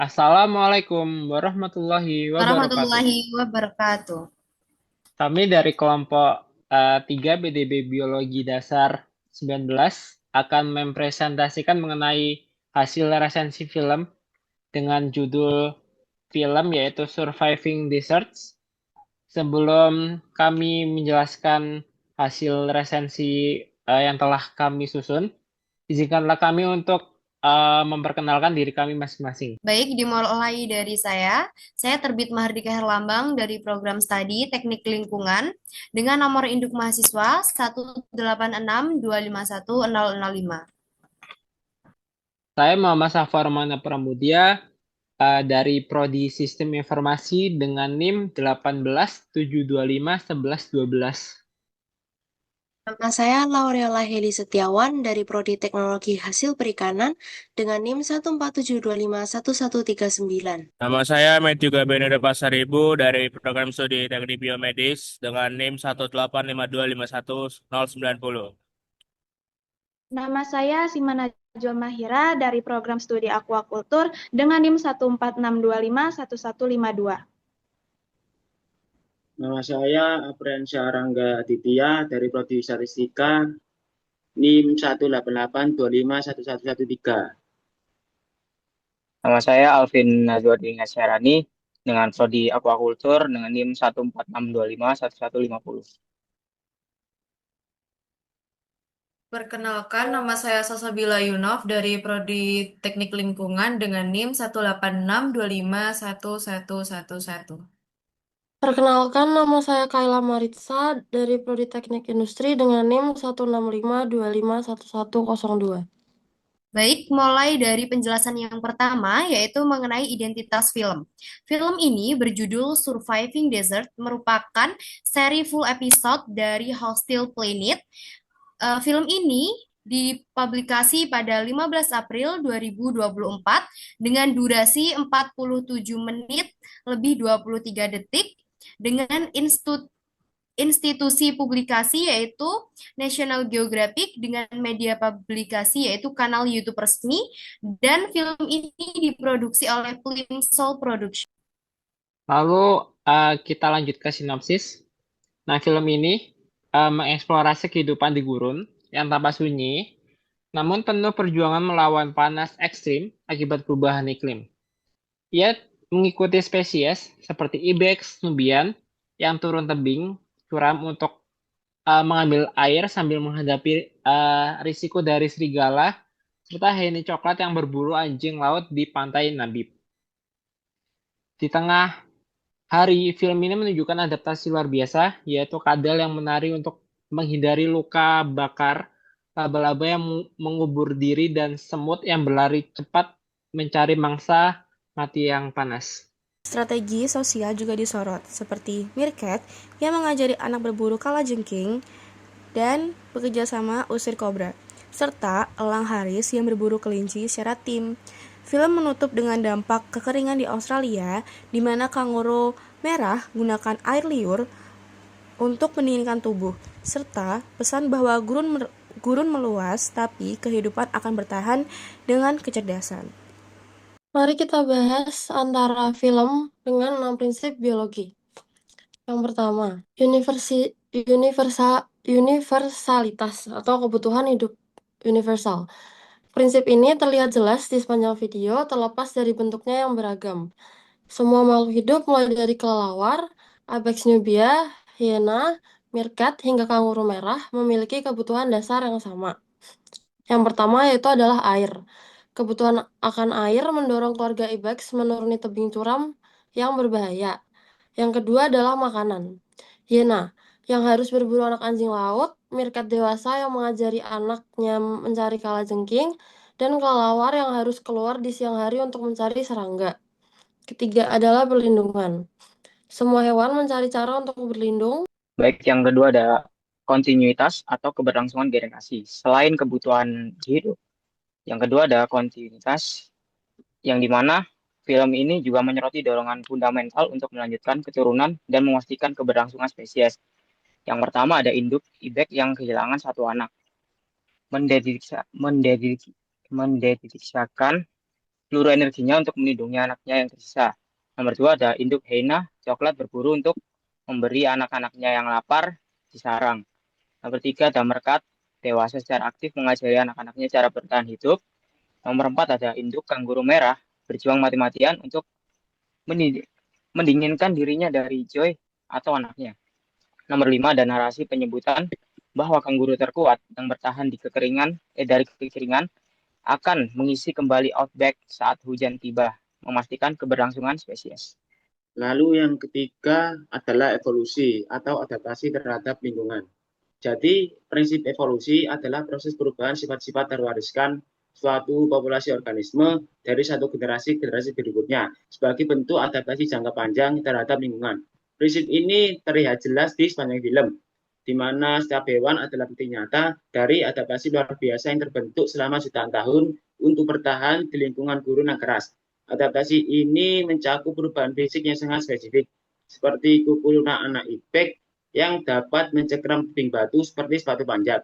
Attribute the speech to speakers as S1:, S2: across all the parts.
S1: Assalamualaikum warahmatullahi wabarakatuh.
S2: Warahmatullahi wabarakatuh.
S1: Kami dari kelompok 3 BDB Biologi Dasar 19 akan mempresentasikan mengenai hasil resensi film dengan judul film yaitu Surviving Deserts. Sebelum kami menjelaskan hasil resensi yang telah kami susun, izinkanlah kami untuk memperkenalkan diri kami masing-masing.
S2: Baik, dimulai dari saya. Saya Terbit Mahardika Herlambang dari program studi Teknik Lingkungan dengan nomor induk mahasiswa 186251005.
S1: Saya Muhammad Safar Mana Pramudia dari Prodi Sistem Informasi dengan NIM 187251112.
S3: Nama saya Laurella Heli Setiawan dari Prodi Teknologi Hasil Perikanan dengan NIM 147251139.
S4: Nama saya Matthew Gabenero Pasaribu dari Program Studi Teknik Biomedis dengan NIM 18525151090.
S5: Nama saya Simana Najwa Mahira dari program studi Aquacultur dengan NIM 146251152.
S6: Nama saya Apriansyah Rangga Aditya dari Prodi Statistika NIM 188251113.
S7: Nama saya Alvin Nazwadi Ngasyarani dengan Prodi Aquacultur dengan NIM 146251150.
S8: Perkenalkan, nama saya Salsabila Yunov dari Prodi Teknik Lingkungan dengan NIM 186251111.
S9: Perkenalkan, nama saya Kayla Maritza dari Prodi Teknik Industri dengan NIM 165251102.
S2: Baik, mulai dari penjelasan yang pertama, yaitu mengenai identitas film. Film ini berjudul Surviving Desert, merupakan seri full episode dari Hostile Planet. Film ini dipublikasi pada 15 April 2024 dengan durasi 47 menit lebih 23 detik dengan institusi publikasi yaitu National Geographic dengan media publikasi yaitu kanal YouTube resmi, dan film ini diproduksi oleh Plimsoll Production.
S1: Lalu kita lanjut ke sinopsis. Nah, film ini mengeksplorasi kehidupan di gurun yang tanpa sunyi, namun penuh perjuangan melawan panas ekstrim akibat perubahan iklim. Ia mengikuti spesies seperti ibex nubian yang turun tebing curam untuk mengambil air sambil menghadapi risiko dari serigala serta heni coklat yang berburu anjing laut di pantai Nabib. Di tengah hari, film ini menunjukkan adaptasi luar biasa, yaitu kadal yang menari untuk menghindari luka bakar, laba-laba yang mengubur diri, dan semut yang berlari cepat mencari mangsa mati yang panas.
S10: Strategi sosial juga disorot, seperti Meerkat yang mengajari anak berburu kalajengking dan bekerja sama usir kobra, serta Elang Haris yang berburu kelinci secara tim. Film menutup dengan dampak kekeringan di Australia, di mana kanguru merah gunakan air liur untuk mendinginkan tubuh, serta pesan bahwa gurun meluas, tapi kehidupan akan bertahan dengan kecerdasan.
S9: Mari kita bahas antara film dengan 6 prinsip biologi. Yang pertama, universalitas atau kebutuhan hidup universal. Prinsip ini terlihat jelas di sepanjang video terlepas dari bentuknya yang beragam. Semua makhluk hidup mulai dari kelelawar, ibex nubia, hiena, meerkat, hingga kanguru merah memiliki kebutuhan dasar yang sama. Yang pertama yaitu adalah air. Kebutuhan akan air mendorong keluarga ibex menuruni tebing curam yang berbahaya. Yang kedua adalah makanan. Hiena, yang harus berburu anak anjing laut, meerkat dewasa yang mengajari anaknya mencari kalajengking, dan kelelawar yang harus keluar di siang hari untuk mencari serangga. Ketiga adalah perlindungan. Semua hewan mencari cara untuk berlindung.
S7: Baik, yang kedua ada kontinuitas atau keberlangsungan generasi. Selain kebutuhan hidup, yang kedua ada kontinuitas yang dimana film ini juga menyoroti dorongan fundamental untuk melanjutkan keturunan dan memastikan keberlangsungan spesies. Yang pertama ada induk ibex yang kehilangan satu anak. Mendedikasikan seluruh energinya untuk melindungi anaknya yang tersisa. Nomor 2 ada induk hyena coklat berburu untuk memberi anak-anaknya yang lapar di sarang. Nomor 3 ada meerkat dewasa secara aktif mengajari anak-anaknya cara bertahan hidup. Nomor 4 ada induk kanguru merah berjuang mati-matian untuk mendinginkan dirinya dari Joy atau anaknya. Nomor 5 ada narasi penyebutan bahwa kanguru terkuat yang bertahan dari kekeringan akan mengisi kembali outback saat hujan tiba, memastikan keberlangsungan spesies.
S6: Lalu yang ketiga adalah evolusi atau adaptasi terhadap lingkungan. Jadi, prinsip evolusi adalah proses perubahan sifat-sifat terwariskan suatu populasi organisme dari satu generasi ke generasi berikutnya sebagai bentuk adaptasi jangka panjang terhadap lingkungan. Prinsip ini terlihat jelas di sepanjang film, di mana setiap hewan adalah bukti nyata dari adaptasi luar biasa yang terbentuk selama jutaan tahun untuk bertahan di lingkungan gurun yang keras. Adaptasi ini mencakup perubahan fisik yang sangat spesifik, seperti kuku lunak anak ibrek yang dapat mencengkram tebing batu seperti sepatu panjat.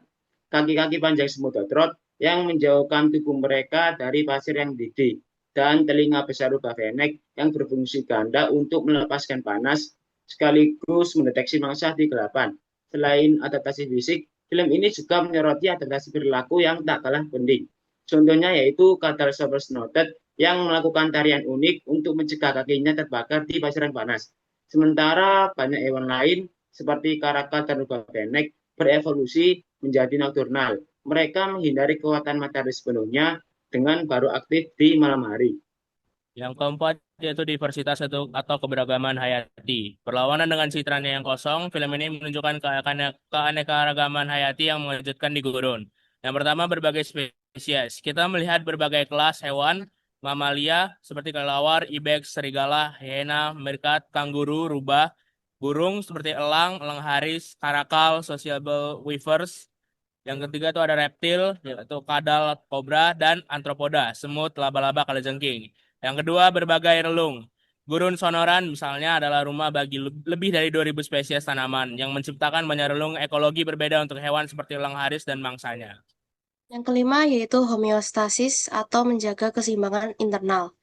S6: Kaki-kaki panjang semut dodrot yang menjauhkan tubuh mereka dari pasir yang mendidih, dan telinga besar rubah fennec yang berfungsi ganda untuk melepaskan panas sekaligus mendeteksi mangsa di kegelapan. Selain adaptasi fisik, film ini juga menyoroti adaptasi perilaku yang tak kalah penting. Contohnya yaitu Catalosaurus noted yang melakukan tarian unik untuk mencegah kakinya terbakar di pasir yang panas. Sementara banyak hewan lain seperti karakat dan rubah fennec berevolusi menjadi nokturnal. Mereka menghindari kekuatan matahari sepenuhnya dengan baru aktif di malam hari.
S4: Yang keempat yaitu diversitas atau keberagaman hayati. Berlawanan dengan citranya yang kosong, film ini menunjukkan keanekaragaman hayati yang mengejutkan di gurun. Yang pertama, berbagai spesies. Kita melihat berbagai kelas hewan, mamalia seperti kelelawar, ibex, serigala, hyena, meerkat, kanguru, rubah, burung seperti elang, elang haris, karakal, sociable weavers. Yang ketiga itu ada reptil, yaitu kadal, kobra, dan antropoda, semut, laba-laba, kalajengking. Yang kedua, berbagai relung. Gurun Sonoran misalnya adalah rumah bagi lebih dari 2000 spesies tanaman yang menciptakan banyak relung ekologi berbeda untuk hewan seperti elang haris dan mangsanya.
S3: Yang kelima yaitu homeostasis atau menjaga keseimbangan internal.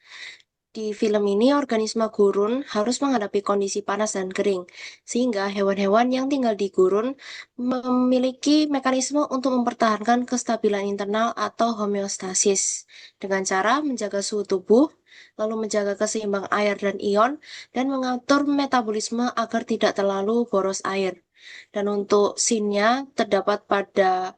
S3: Di film ini, organisme gurun harus menghadapi kondisi panas dan kering, sehingga hewan-hewan yang tinggal di gurun memiliki mekanisme untuk mempertahankan kestabilan internal atau homeostasis, dengan cara menjaga suhu tubuh, lalu menjaga keseimbang air dan ion, dan mengatur metabolisme agar tidak terlalu boros air. Dan untuk scene-nya terdapat pada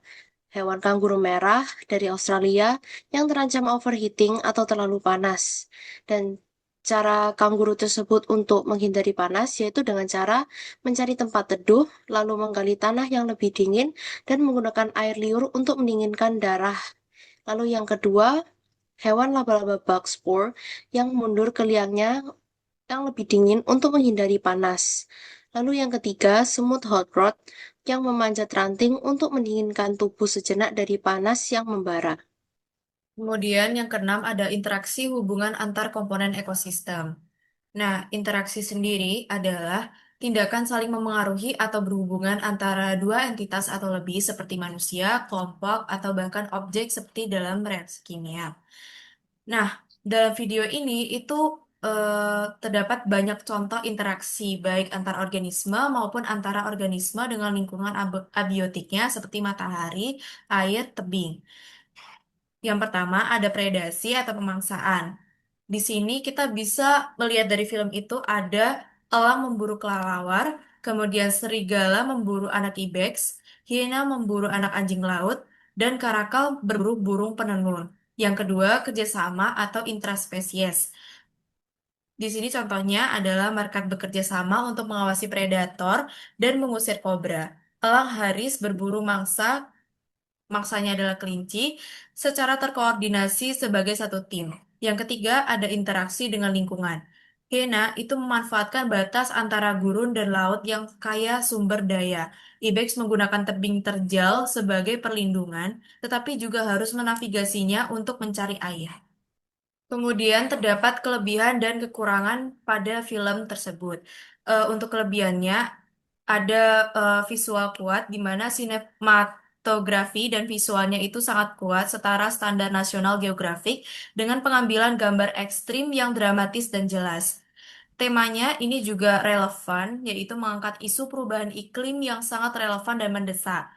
S3: hewan kanguru merah dari Australia yang terancam overheating atau terlalu panas. Dan cara kanguru tersebut untuk menghindari panas yaitu dengan cara mencari tempat teduh, lalu menggali tanah yang lebih dingin, dan menggunakan air liur untuk mendinginkan darah. Lalu yang kedua, hewan laba-laba bug spore yang mundur ke liangnya yang lebih dingin untuk menghindari panas. Lalu yang ketiga, semut hot rod yang memanjat ranting untuk mendinginkan tubuh sejenak dari panas yang membara.
S8: Kemudian yang keenam ada interaksi hubungan antar komponen ekosistem. Nah, interaksi sendiri adalah tindakan saling memengaruhi atau berhubungan antara dua entitas atau lebih seperti manusia, kelompok, atau bahkan objek seperti dalam reaksi kimia. Nah, dalam video ini itu terdapat banyak contoh interaksi baik antar organisme maupun antara organisme dengan lingkungan abiotiknya seperti matahari, air, tebing. Yang pertama ada predasi atau pemangsaan. Di sini kita bisa melihat dari film itu ada elang memburu kelelawar, kemudian serigala memburu anak ibex, hiena memburu anak anjing laut, dan karakal berburu burung penenun. Yang kedua, kerjasama atau intraspesies. Di sini contohnya adalah meerkat bekerja sama untuk mengawasi predator dan mengusir kobra. Elang haris berburu mangsanya adalah kelinci, secara terkoordinasi sebagai satu tim. Yang ketiga, ada interaksi dengan lingkungan. Hiena itu memanfaatkan batas antara gurun dan laut yang kaya sumber daya. Ibex menggunakan tebing terjal sebagai perlindungan, tetapi juga harus menavigasinya untuk mencari air. Kemudian terdapat kelebihan dan kekurangan pada film tersebut. Untuk kelebihannya, ada visual kuat di mana sinematografi dan visualnya itu sangat kuat setara standar nasional geografik dengan pengambilan gambar ekstrim yang dramatis dan jelas. Temanya ini juga relevan, yaitu mengangkat isu perubahan iklim yang sangat relevan dan mendesak.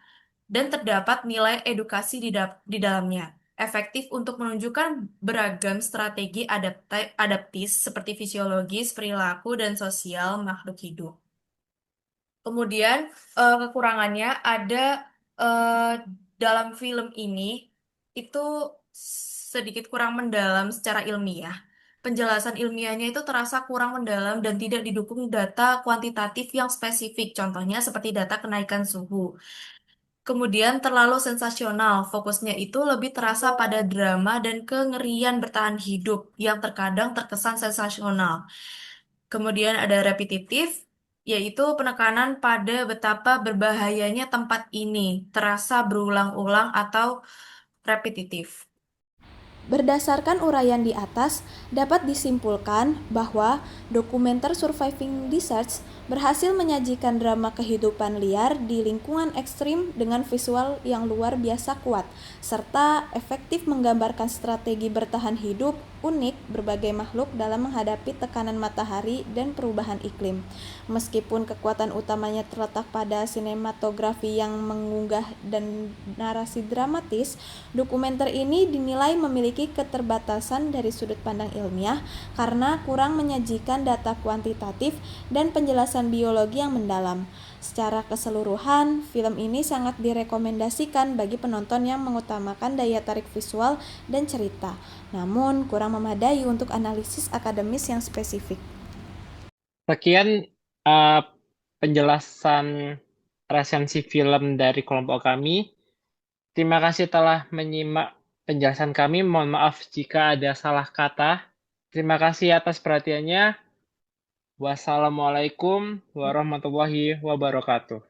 S8: Dan terdapat nilai edukasi di dalamnya. Efektif untuk menunjukkan beragam strategi adaptis seperti fisiologis, perilaku, dan sosial makhluk hidup. Kemudian kekurangannya ada dalam film ini itu sedikit kurang mendalam secara ilmiah. Penjelasan ilmiahnya itu terasa kurang mendalam dan tidak didukung data kuantitatif yang spesifik, contohnya seperti data kenaikan suhu. Kemudian terlalu sensasional, fokusnya itu lebih terasa pada drama dan kengerian bertahan hidup yang terkadang terkesan sensasional. Kemudian ada repetitif, yaitu penekanan pada betapa berbahayanya tempat ini, terasa berulang-ulang atau repetitif.
S10: Berdasarkan uraian di atas, dapat disimpulkan bahwa dokumenter Surviving Deserts berhasil menyajikan drama kehidupan liar di lingkungan ekstrim dengan visual yang luar biasa kuat, serta efektif menggambarkan strategi bertahan hidup unik berbagai makhluk dalam menghadapi tekanan matahari dan perubahan iklim. Meskipun kekuatan utamanya terletak pada sinematografi yang mengunggah dan narasi dramatis, dokumenter ini dinilai memiliki keterbatasan dari sudut pandang ilmiah karena kurang menyajikan data kuantitatif dan penjelasan biologi yang mendalam. Secara keseluruhan, film ini sangat direkomendasikan bagi penonton yang mengutamakan daya tarik visual dan cerita, namun kurang memadai untuk analisis akademis yang spesifik.
S1: Sekian penjelasan resensi film dari kelompok kami. Terima kasih telah menyimak penjelasan kami. Mohon maaf jika ada salah kata. Terima kasih atas perhatiannya. Wassalamualaikum warahmatullahi wabarakatuh.